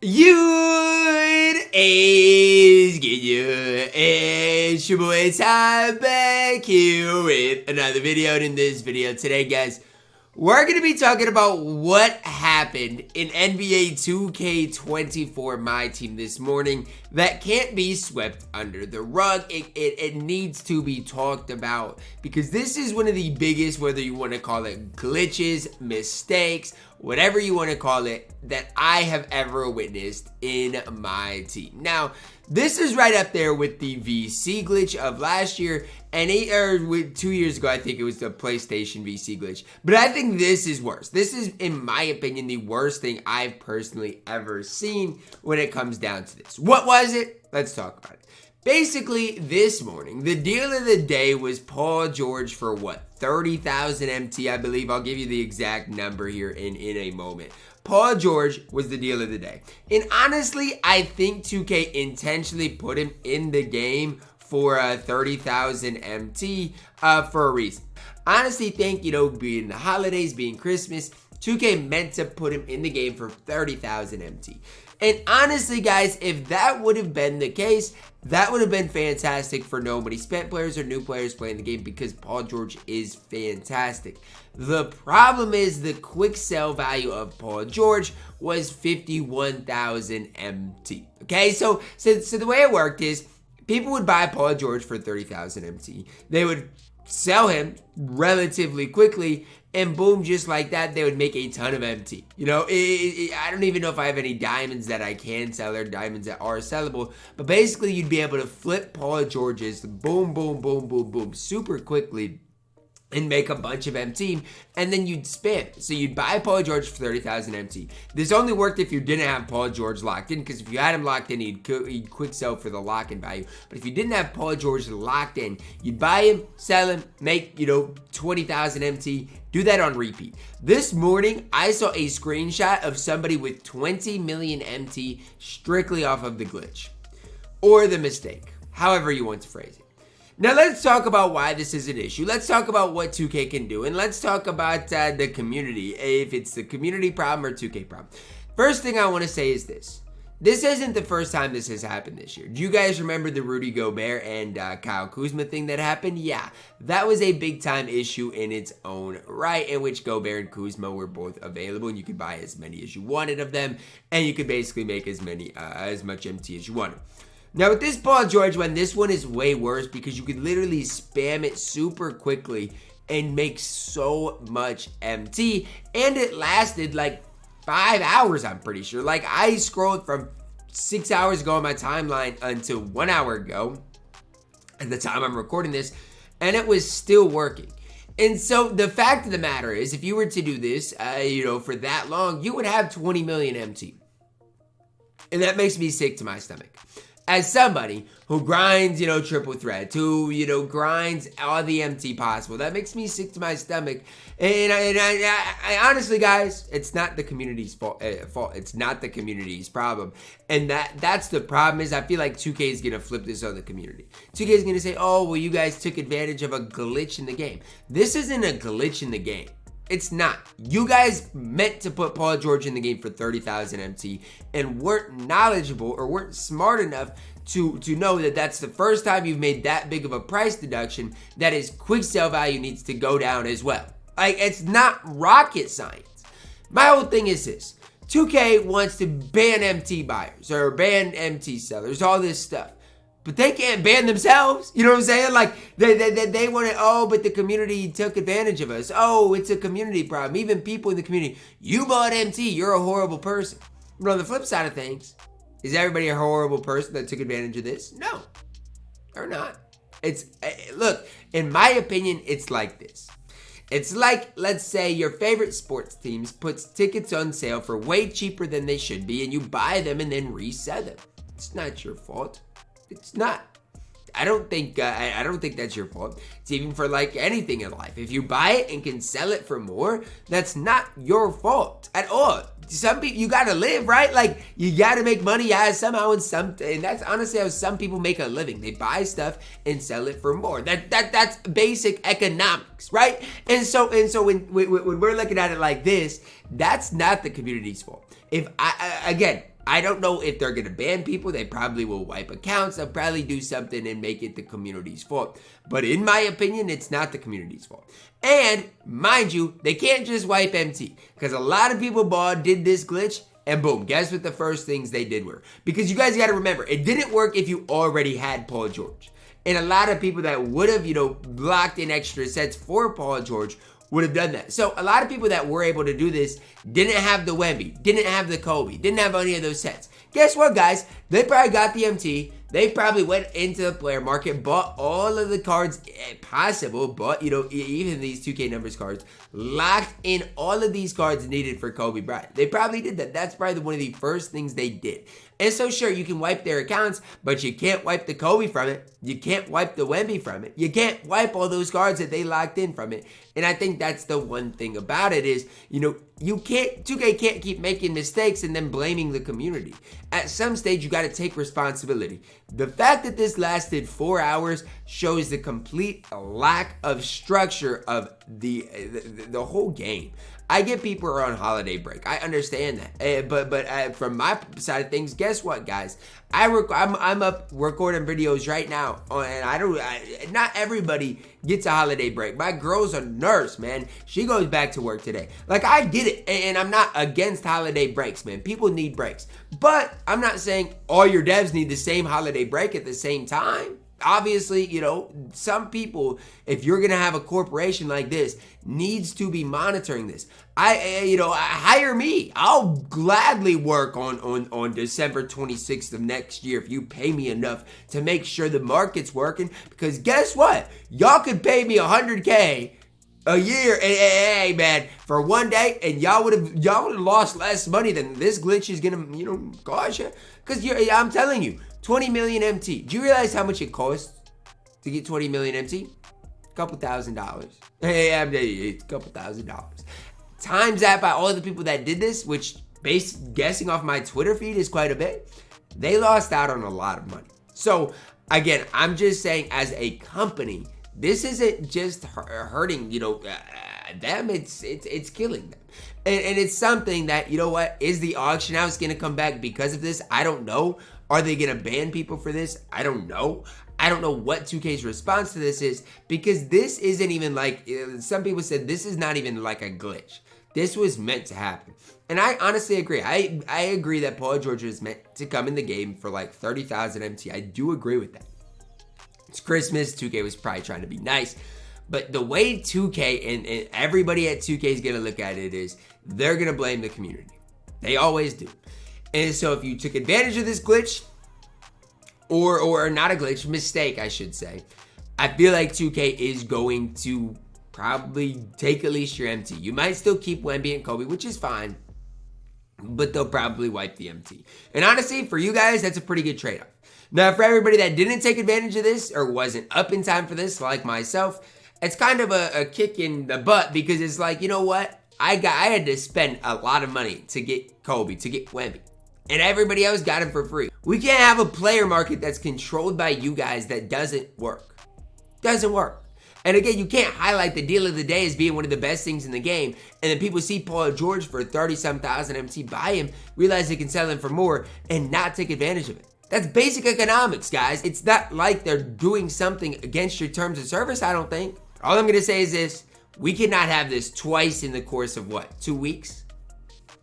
You is get you. It's your boy Ty back here with another video. And in this video today, guys, we're going to be talking about what happened in NBA 2K24 MyTEAM this morning that can't be swept under the rug. It needs to be talked about because this is one of the biggest, whether you want to call it glitches, mistakes, whatever you want to call it, that I have ever witnessed in my team. Now, this is right up there with the VC glitch of last year and 2 years ago. I think it was the PlayStation VC glitch. But I think this is worse. This is, in my opinion, the worst thing I've personally ever seen when it comes down to this. What was it? Let's talk about it. Basically, this morning, the deal of the day was Paul George for what? 30,000 MT, I believe. I'll give you the exact number here in a moment. Paul George was the deal of the day. And honestly, I think 2K intentionally put him in the game for 30,000 MT for a reason. Honestly, think, being the holidays, being Christmas, 2K meant to put him in the game for 30,000 MT. And honestly, guys, if that would have been the case, that would have been fantastic for nobody. Spent players or new players playing the game because Paul George is fantastic. The problem is the quick sell value of Paul George was 51,000 MT. Okay, so the way it worked is people would buy Paul George for 30,000 MT. They would sell him relatively quickly, and boom, just like that, they would make a ton of MT. I don't even know if I have any diamonds that I can sell or diamonds that are sellable, but basically you'd be able to flip Paul George's boom, boom, boom, boom, boom super quickly and make a bunch of MT, and then you'd spam. So you'd buy Paul George for 30,000 MT. This only worked if you didn't have Paul George locked in, because if you had him locked in, he'd quick sell for the lock-in value. But if you didn't have Paul George locked in, you'd buy him, sell him, make, 20,000 MT, do that on repeat. This morning, I saw a screenshot of somebody with 20 million MT strictly off of the glitch or the mistake, however you want to phrase it. Now, let's talk about why this is an issue. Let's talk about what 2K can do. And let's talk about the community, if it's the community problem or 2K problem. First thing I want to say is this. This isn't the first time this has happened this year. Do you guys remember the Rudy Gobert and Kyle Kuzma thing that happened? Yeah, that was a big time issue in its own right, in which Gobert and Kuzma were both available, and you could buy as many as you wanted of them, and you could basically make as much MT as you wanted. Now with this Paul George one, this one is way worse because you could literally spam it super quickly and make so much MT, and it lasted like 5 hours, I'm pretty sure. Like, I scrolled from 6 hours ago on my timeline until 1 hour ago at the time I'm recording this, and it was still working. And so the fact of the matter is, if you were to do this, for that long, you would have 20 million MT. And that makes me sick to my stomach. As somebody who grinds, triple threat, who, grinds all the MT possible, that makes me sick to my stomach. And I honestly, guys, it's not the community's fault. It's not the community's problem. And that's the problem is I feel like 2K is going to flip this on the community. 2K is going to say, oh, well, you guys took advantage of a glitch in the game. This isn't a glitch in the game. It's not. You guys meant to put Paul George in the game for 30,000 MT and weren't knowledgeable or weren't smart enough to know that that's the first time you've made that big of a price deduction, that his quick sell value needs to go down as well. Like, it's not rocket science. My whole thing is this. 2K wants to ban MT buyers or ban MT sellers, all this stuff. But they can't ban themselves. You know what I'm saying? Like, they want to, but the community took advantage of us. Oh, it's a community problem. Even people in the community, you bought MT, you're a horrible person. But on the flip side of things, is everybody a horrible person that took advantage of this? No, they're not. Look, in my opinion, it's like this. It's like, let's say your favorite sports teams puts tickets on sale for way cheaper than they should be, and you buy them and then resell them. It's not your fault. It's not. I don't think that's your fault. It's even for like anything in life. If you buy it and can sell it for more, that's not your fault at all. Some people, you gotta live, right? Like, you gotta make money somehow, and that's honestly how some people make a living. They buy stuff and sell it for more. That's basic economics, right? And so when we're looking at it like this, that's not the community's fault. If again, I don't know if they're going to ban people. They probably will wipe accounts. They'll probably do something and make it the community's fault. But in my opinion, it's not the community's fault. And mind you, they can't just wipe MT, because a lot of people did this glitch, and boom, guess what the first things they did were? Because you guys got to remember, it didn't work if you already had Paul George. And a lot of people that would have, blocked in extra sets for Paul George would have done that. So a lot of people that were able to do this didn't have the Wemby, didn't have the Kobe, didn't have any of those sets. Guess what, guys? They probably got the MT. They probably went into the player market, bought all of the cards possible, bought, even these 2K numbers cards, locked in all of these cards needed for Kobe Bryant. They probably did that. That's probably one of the first things they did. And so sure, you can wipe their accounts, but you can't wipe the Kobe from it. You can't wipe the Wemby from it. You can't wipe all those cards that they locked in from it. And I think that's the one thing about it is, you can't, 2K can't keep making mistakes and then blaming the community. At some stage, you got to take responsibility. The fact that this lasted 4 hours shows the complete lack of structure of the whole game. I get people are on holiday break. I understand that. But from my side of things, guess what, guys? I'm up recording videos right now, and not everybody gets a holiday break. My girl's a nurse, man. She goes back to work today. Like, I get it, and I'm not against holiday breaks, man. People need breaks. But I'm not saying all your devs need the same holiday break at the same time. Obviously, some people, if you're going to have a corporation like this, needs to be monitoring this. Hire me. I'll gladly work on December 26th of next year if you pay me enough to make sure the market's working. Because guess what? Y'all could pay me $100K a year, and hey, man, for one day, and y'all would have lost less money than this glitch is gonna, cost you. Because I'm telling you, 20 million MT. Do you realize how much it costs to get 20 million MT? A couple $1,000. Hey, it's a couple $1,000. Times that by all the people that did this, which guessing off my Twitter feed is quite a bit, they lost out on a lot of money. So again, I'm just saying, as a company, this isn't just hurting, them. It's killing them. And it's something that, is the auction house going to come back because of this? I don't know. Are they going to ban people for this? I don't know. I don't know what 2K's response to this is, because this isn't even like, some people said this is not even like a glitch. This was meant to happen. And I honestly agree. I agree that Paul George was meant to come in the game for like 30,000 MT. I do agree with that. It's Christmas. 2K was probably trying to be nice. But the way 2K and everybody at 2K is going to look at it is they're going to blame the community. They always do. And so if you took advantage of this glitch, or not a glitch, mistake, I should say, I feel like 2K is going to probably take at least your MT. You might still keep Wemby and Kobe, which is fine, but they'll probably wipe the MT. And honestly, for you guys, that's a pretty good trade-off. Now, for everybody that didn't take advantage of this or wasn't up in time for this, like myself, it's kind of a kick in the butt, because it's like, you know what? I had to spend a lot of money to get Kobe, to get Wemby. And everybody else got him for free. We can't have a player market that's controlled by you guys that doesn't work. Doesn't work. And again, you can't highlight the deal of the day as being one of the best things in the game, and then people see Paul George for 30-some thousand MT, buy him, realize they can sell him for more, and not take advantage of it. That's basic economics, guys. It's not like they're doing something against your terms of service, I don't think. All I'm going to say is this: we cannot have this twice in the course of, 2 weeks?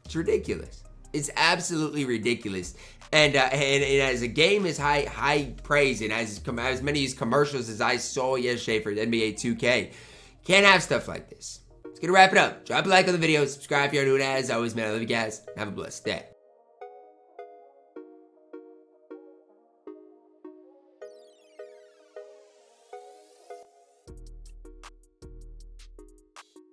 It's ridiculous. It's absolutely ridiculous. And as a game is high praise, and as many of these commercials as I saw yesterday for NBA 2K, can't have stuff like this. It's gonna wrap it up. Drop a like on the video, subscribe if you're new, and as always, man, I love you guys. Have a blessed day.